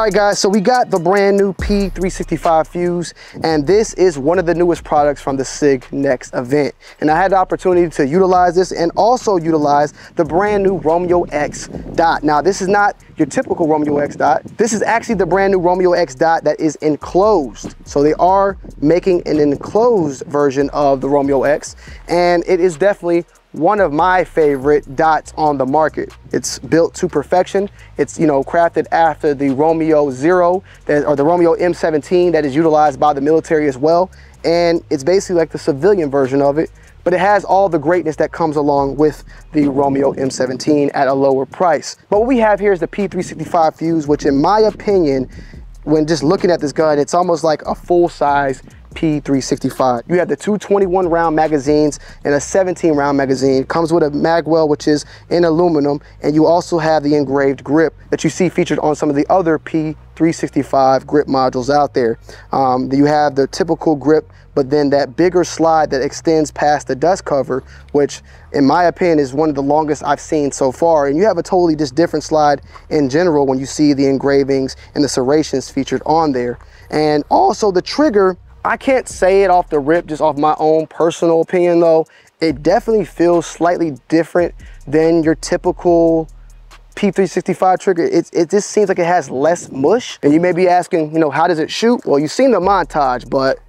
All right, guys, so we got the brand new P365 Fuse, and this is one of the newest products from the SIG Next event. And I had the opportunity to utilize this and also utilize the brand new Romeo X Dot. Now, this is not your typical Romeo X Dot. This is actually the brand new Romeo X Dot that is enclosed. So they are making an enclosed version of the Romeo X, and it is definitely one of my favorite dots on the market. It's built to perfection. It's, you know, crafted after the Romeo Zero or the Romeo M17 that is utilized by the military as well. And it's basically like the civilian version of it, but it has all the greatness that comes along with the Romeo M17 at a lower price. But what we have here is the P365 Fuse, which in my opinion, when just looking at this gun, it's almost like a full-size P365. You have the two 21 round magazines and a 17 round magazine. Comes with a mag well, which is in aluminum, and you also have the engraved grip that you see featured on some of the other P365 grip modules out there. You have the typical grip, but then that bigger slide that extends past the dust cover, which in my opinion is one of the longest I've seen so far. And you have a totally just different slide in general when you see the engravings and the serrations featured on there. And also the trigger, I can't say it off the rip, just off my own personal opinion though. It definitely feels slightly different than your typical P365 trigger. It just seems like it has less mush. And you may be asking, you know, how does it shoot? Well, you've seen the montage, but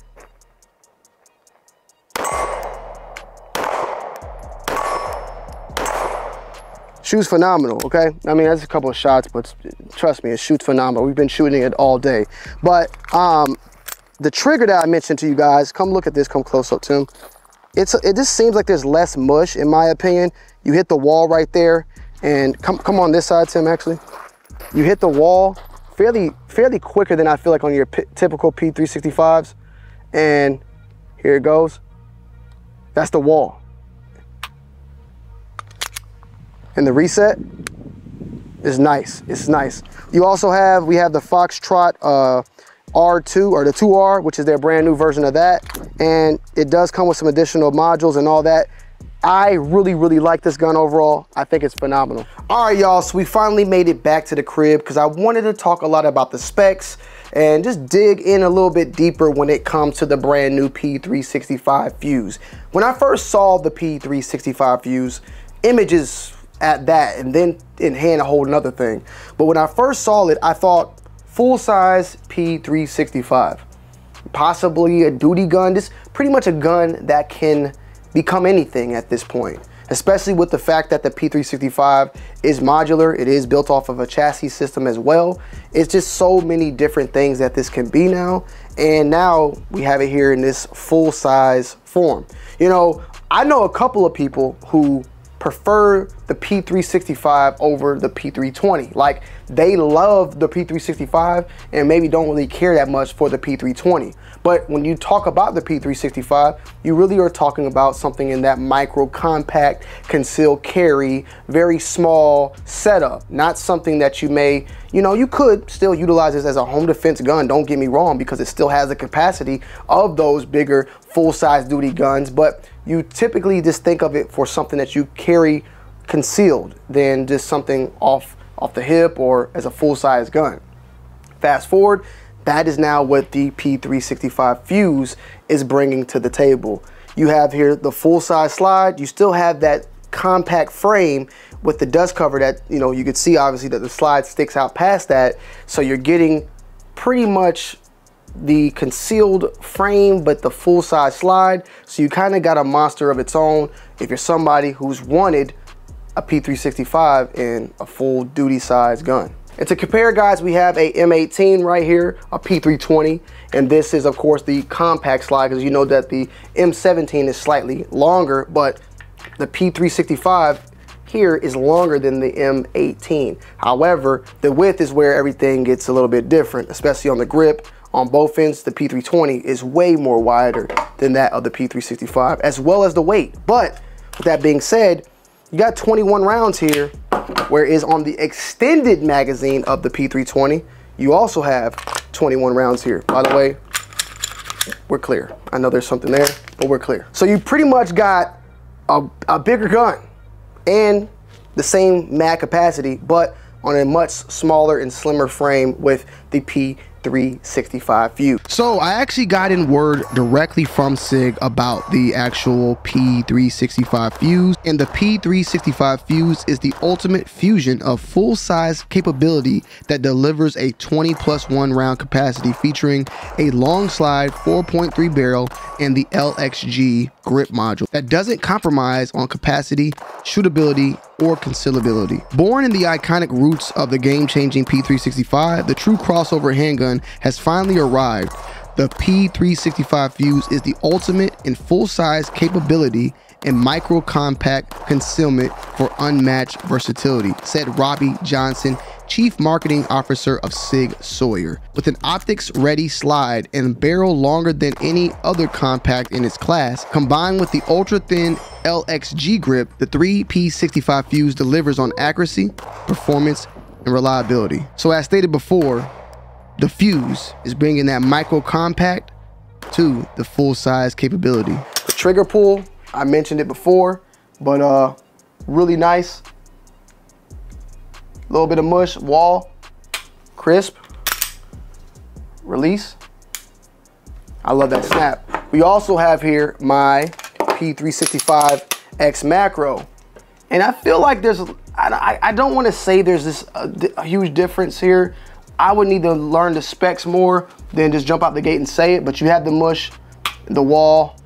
shoots phenomenal, okay? I mean, that's a couple of shots, but trust me, it shoots phenomenal. We've been shooting it all day. But the trigger that I mentioned to you guys, come look at this, come close up, Tim. It just seems like there's less mush, in my opinion. You hit the wall right there, and come on this side, Tim, actually. You hit the wall fairly quicker than I feel like on your typical P365s. And here it goes. That's the wall. And the reset is nice. It's nice. You also have, we have the Foxtrot R2 or the 2R, which is their brand new version of that. And it does come with some additional modules and all that. I really like this gun overall. I think it's phenomenal. All right, y'all, so we finally made it back to the crib because I wanted to talk a lot about the specs and just dig in a little bit deeper when it comes to the brand new P365 Fuse. When I first saw the P365 Fuse, images at that, and then in hand a whole another thing. But when I first saw it, I thought full-size P365, possibly a duty gun. This pretty much a gun that can become anything at this point, especially with the fact that the P365 is modular. It is built off of a chassis system as well. It's just so many different things that this can be now, and now we have it here in this full-size form. You know, I know a couple of people who prefer the P365 over the P320. Like, they love the P365 and maybe don't really care that much for the P320. But when you talk about the P365, you really are talking about something in that micro compact, concealed carry, very small setup. Not something that you may, you know, you could still utilize this as a home defense gun, don't get me wrong, because it still has the capacity of those bigger full-size duty guns, but you typically just think of it for something that you carry concealed than just something off the hip or as a full-size gun. Fast forward, that is now what the P365 Fuse is bringing to the table. You have here the full-size slide. You still have that compact frame with the dust cover that, you know, you could see obviously that the slide sticks out past that. So you're getting pretty much the concealed frame, but the full-size slide. So you kind of got a monster of its own if you're somebody who's wanted a P365 in a full duty size gun. And to compare, guys, we have a M18 right here, a P320, and this is of course the compact slide, because you know that the M17 is slightly longer, but the P365 here is longer than the M18. However, the width is where everything gets a little bit different, especially on the grip. On both ends, the P320 is way more wider than that of the P365, as well as the weight. But with that being said, you got 21 rounds here, whereas on the extended magazine of the P320, you also have 21 rounds here. By the way, we're clear. I know there's something there, but we're clear. So you pretty much got a bigger gun and the same mag capacity, but on a much smaller and slimmer frame with the P365 Fuse. So I actually got in word directly from SIG about the actual P365 Fuse, and the P365 Fuse is the ultimate fusion of full-size capability that delivers a 20+1 round capacity featuring a long slide 4.3 barrel and the LXG grip module that doesn't compromise on capacity, shootability, or concealability. Born in the iconic roots of the game-changing P365, the true crossover handgun has finally arrived. The P365 Fuse is the ultimate in full-size capability and micro-compact concealment for unmatched versatility, said Robbie Johnson, Chief Marketing Officer of SIG Sauer. With an optics-ready slide and barrel longer than any other compact in its class, combined with the ultra-thin LXG grip, the P365 Fuse delivers on accuracy, performance, and reliability. So as stated before, the Fuse is bringing that micro-compact to the full-size capability. The trigger pull, I mentioned it before, but really nice. A little bit of mush, wall, crisp, release. I love that snap. We also have here my P365 X Macro. And I feel like there's, I don't want to say there's this a huge difference here. I would need to learn the specs more than just jump out the gate and say it, but you have the mush, the wall,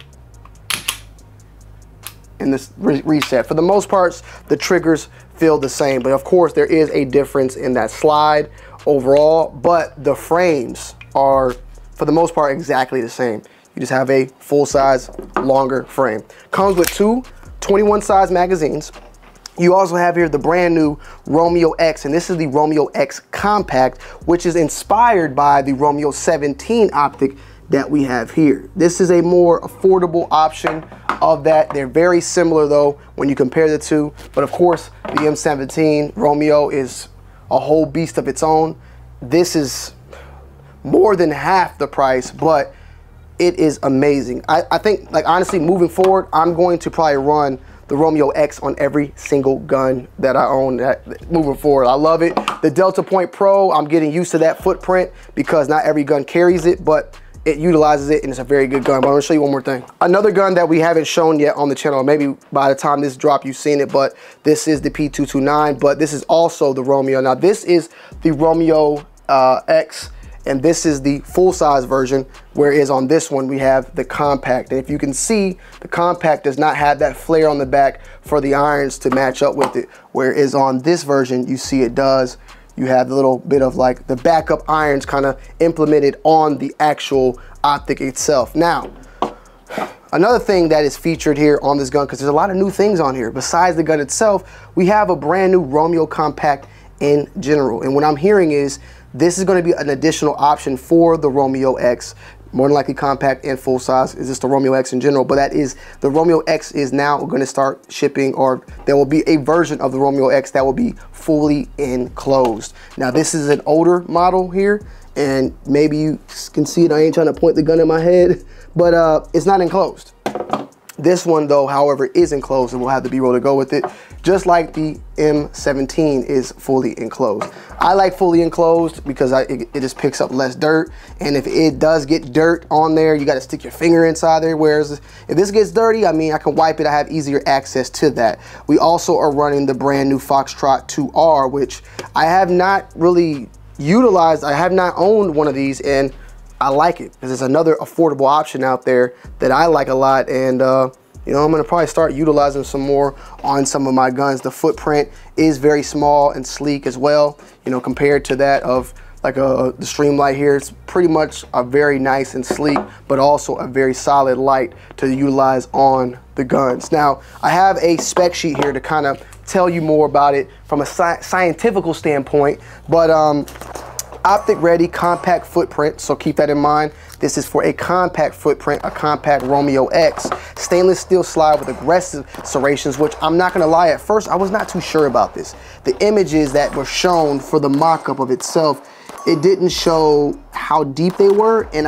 and this reset. For the most parts, the triggers feel the same, but of course there is a difference in that slide overall, but the frames are, for the most part, exactly the same. You just have a full-size, longer frame. Comes with two 21 size magazines. You also have here the brand new Romeo X, and this is the Romeo X Compact, which is inspired by the Romeo 17 optic that we have here. This is a more affordable option of that. They're very similar though when you compare the two, but of course the M17 Romeo is a whole beast of its own. This is more than half the price, but it is amazing. I think, like, honestly, moving forward, I'm going to probably run the Romeo X on every single gun that I own moving forward. I love it. The Delta Point Pro, I'm getting used to that footprint because not every gun carries it, but it utilizes it and it's a very good gun. But I'm gonna show you one more thing. Another gun that we haven't shown yet on the channel, maybe by the time this drop you've seen it, but this is the P229, but this is also the Romeo. Now this is the Romeo X, and this is the full-size version, whereas on this one we have the compact. And if you can see, the compact does not have that flare on the back for the irons to match up with it, whereas on this version you see it does. You have the little bit of like the backup irons kind of implemented on the actual optic itself. Now, another thing that is featured here on this gun, because there's a lot of new things on here besides the gun itself, we have a brand new Romeo Compact in general. And what I'm hearing is this is going to be an additional option for the Romeo X, more than likely compact and full size. Is this the Romeo X in general? But that is, the Romeo X is now going to start shipping, or there will be a version of the Romeo X that will be fully enclosed. Now this is an older model here, and maybe you can see it. I ain't trying to point the gun in my head, but it's not enclosed. This one though, however, is enclosed, and we'll have the B-roll to go with it, just like the M17 is fully enclosed. I like fully enclosed because it just picks up less dirt, and if it does get dirt on there, you got to stick your finger inside there, whereas if this gets dirty, I mean, I can wipe it. I have easier access to that. We also are running the brand new Foxtrot 2R, which I have not really utilized. I have not owned one of these, and I like it because it's another affordable option out there that I like a lot. And you know, I'm gonna probably start utilizing some more on some of my guns. The footprint is very small and sleek as well, you know, compared to that of like the Streamlight here. It's pretty much a very nice and sleek, but also a very solid light to utilize on the guns. Now, I have a spec sheet here to kind of tell you more about it from a scientific standpoint, but optic ready compact footprint, so keep that in mind. This is for a compact footprint, a compact Romeo X. Stainless steel slide with aggressive serrations, which I'm not gonna lie, at first I was not too sure about this. The images that were shown for the mock-up of itself, it didn't show how deep they were, and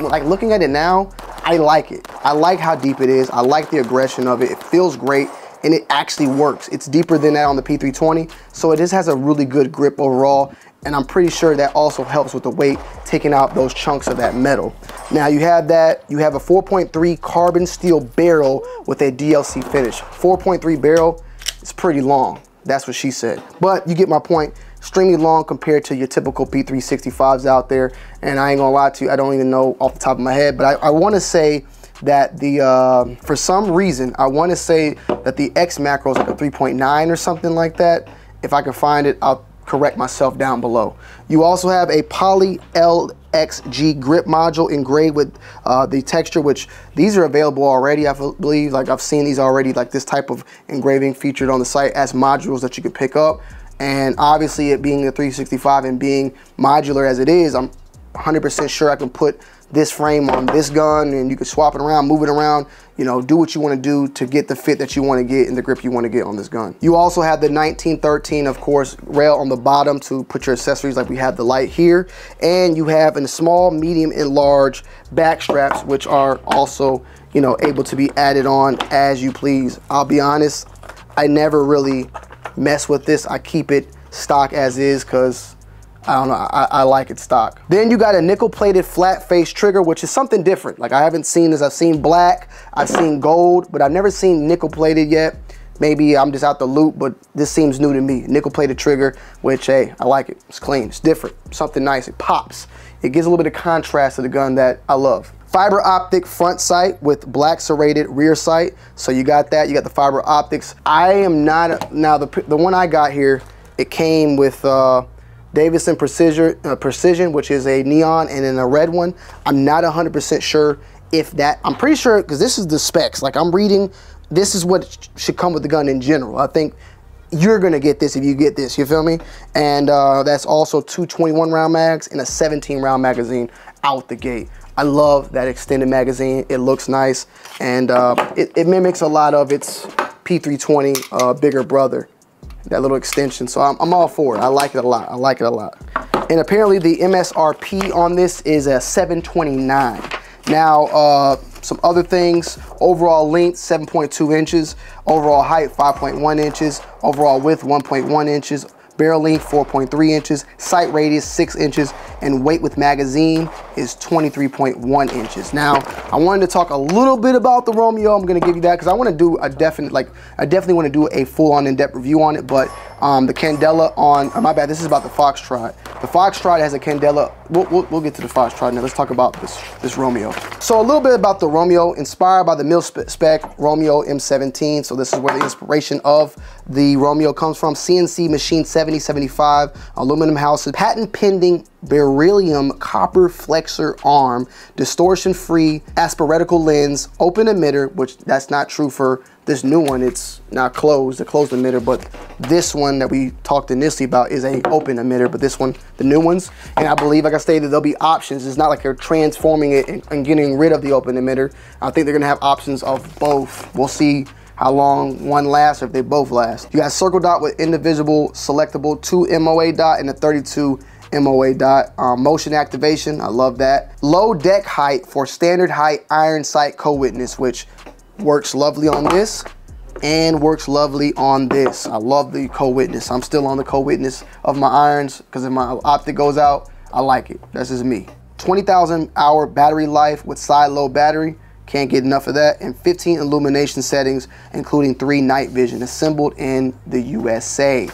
like looking at it now, I like it. I like how deep it is. I like the aggression of it. It feels great. and it actually works. It's deeper than that on the P320, so it just has a really good grip overall, and I'm pretty sure that also helps with the weight, taking out those chunks of that metal. Now you have that, you have a 4.3 carbon steel barrel with a DLC finish. 4.3 barrel is pretty long, that's what she said. But you get my point, extremely long compared to your typical P365s out there. And I ain't gonna lie to you, I don't even know off the top of my head, but I wanna say that the, for some reason, I wanna say that the X macro is like a 3.9 or something like that. If I can find it, I'll correct myself down below. You also have a poly LXG grip module engraved with the texture, which these are available already, I believe. Like I've seen these already, like this type of engraving featured on the site as modules that you could pick up. And obviously it being the 365 and being modular as it is, I'm 100% sure I can put this frame on this gun and you can swap it around, move it around, you know, do what you want to do to get the fit that you want to get and the grip you want to get on this gun. You also have the 1913, of course, rail on the bottom to put your accessories, like we have the light here. And you have in small, medium, and large back straps, which are also, you know, able to be added on as you please. I'll be honest, I never really mess with this. I keep it stock as is because I don't know, I like it stock. Then you got a nickel plated flat face trigger, which is something different. Like I haven't seen this. I've seen black, I've seen gold, but I've never seen nickel plated yet. Maybe I'm just out the loop, but this seems new to me. Nickel plated trigger, which, hey, I like it. It's clean, it's different, something nice, it pops. It gives a little bit of contrast to the gun that I love. Fiber optic front sight with black serrated rear sight. So you got that, you got the fiber optics. I am not, now the one I got here, it came with Davidson Precision, which is a neon and then a red one. I'm not 100% sure if that, I'm pretty sure, because this is the specs. Like I'm reading, this is what should come with the gun in general. I think you're gonna get this if you get this, you feel me? And that's also two 21 round mags and a 17 round magazine out the gate. I love that extended magazine. It looks nice, and it mimics a lot of its P320 bigger brother, that little extension. So I'm all for it. I like it a lot. I like it a lot. And apparently the MSRP on this is a $729. Now, some other things: overall length 7.2 inches, overall height 5.1 inches, overall width 1.1 inches, barrel length 4.3 inches, sight radius 6 inches, and weight with magazine is 23.1 inches. Now, I wanted to talk a little bit about the Romeo. I'm gonna give you that because I want to do a definitely want to do a full-on in-depth review on it. But the Candela on, my bad, this is about the Foxtrot. The Foxtrot has a Candela. We'll get to the Foxtrot now. Let's talk about this Romeo. So a little bit about the Romeo, inspired by the mil-spec Romeo M17. So this is where the inspiration of the Romeo comes from. CNC machine 7075, aluminum houses, patent pending beryllium copper flexor arm, distortion free aspiratical lens, open emitter, which that's not true for this new one. It's not closed, the closed emitter, but this one that we talked initially about is a open emitter, but this one, the new ones, and I believe, like I stated, there'll be options. It's not like they're transforming it and getting rid of the open emitter. I think they're gonna have options of both. We'll see how long one lasts, or if they both last. You got circle dot with indivisible selectable 2 MOA dot and a 32 MOA dot. Motion activation, I love that. Low deck height for standard height iron sight co-witness, which works lovely on this and works lovely on this. I love the co-witness. I'm still on the co-witness of my irons because if my optic goes out, I like it. That's just me. 20,000 hour battery life with side load battery. Can't get enough of that. And 15 illumination settings, including 3 night vision, assembled in the USA.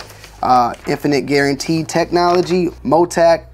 Infinite guaranteed technology, MOTAC,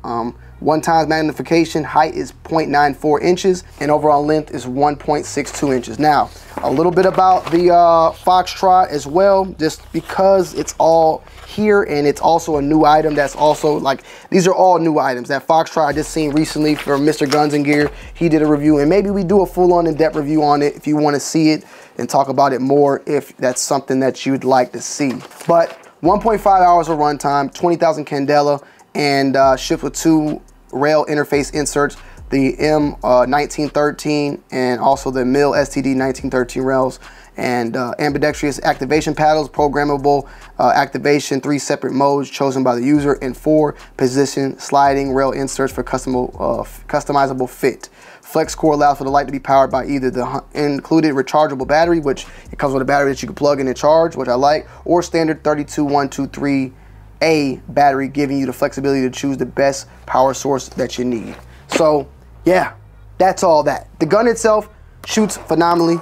1x magnification, height is 0.94 inches, and overall length is 1.62 inches. Now, a little bit about the Foxtrot as well, just because it's all here and it's also a new item that's also, like, these are all new items. That Foxtrot I just seen recently from Mr. Guns and Gear, he did a review, and maybe we do a full-on in-depth review on it if you want to see it and talk about it more if that's something that you'd like to see. But 1.5 hours of runtime, 20,000 Candela, and shipped with 2 rail interface inserts, the M1913 and also the MIL STD 1913 rails, and ambidextrous activation paddles, programmable activation, 3 separate modes chosen by the user, and 4 position sliding rail inserts for customizable fit. Flex core allows for the light to be powered by either the included rechargeable battery, which it comes with a battery that you can plug in and charge, which I like, or standard 32123A battery, giving you the flexibility to choose the best power source that you need. So yeah, that's all that. The gun itself shoots phenomenally.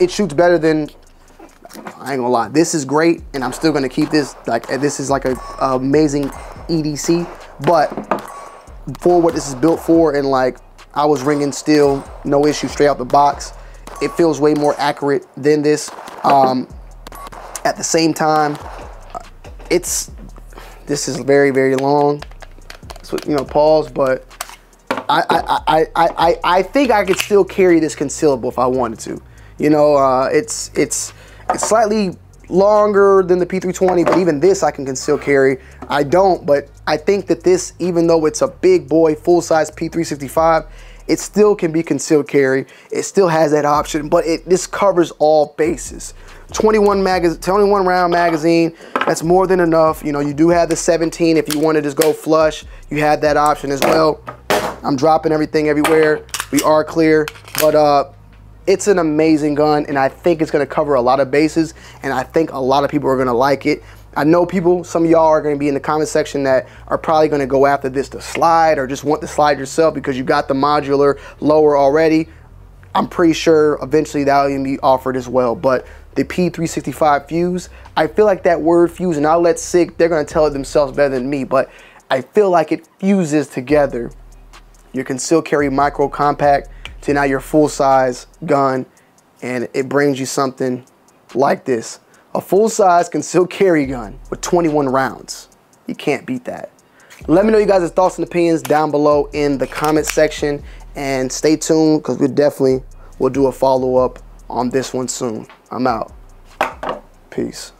It shoots better than, I ain't gonna lie, this is great, and I'm still gonna keep this. Like, this is like a amazing EDC, but for what this is built for, and like, I was ringing steel, no issue, straight out the box. It feels way more accurate than this. At the same time, this is very, very long. So, you know, pause, but I think I could still carry this concealable if I wanted to. You know, it's slightly longer than the P320, but even this I can still carry. I don't, but I think that this, even though it's a big boy, full-size P365, it still can be concealed carry. It still has that option, but this covers all bases. 21 round magazine, that's more than enough. You know, you do have the 17 if you want to just go flush. You have that option as well. I'm dropping everything everywhere. We are clear, but it's an amazing gun, and I think it's going to cover a lot of bases, and I think a lot of people are going to like it. I know people, some of y'all are going to be in the comment section that are probably going to go after this to slide, or just want to slide yourself because you got the modular lower already. I'm pretty sure eventually that will be offered as well. But the P365 Fuse, I feel like that word fuse, and I'll let SIG, they're going to tell it themselves better than me, but I feel like it fuses together your concealed carry micro compact to now your full-size gun, and it brings you something like this. A full-size concealed carry gun with 21 rounds. You can't beat that. Let me know you guys' thoughts and opinions down below in the comment section, and stay tuned because we'll do a follow-up on this one soon. I'm out. Peace.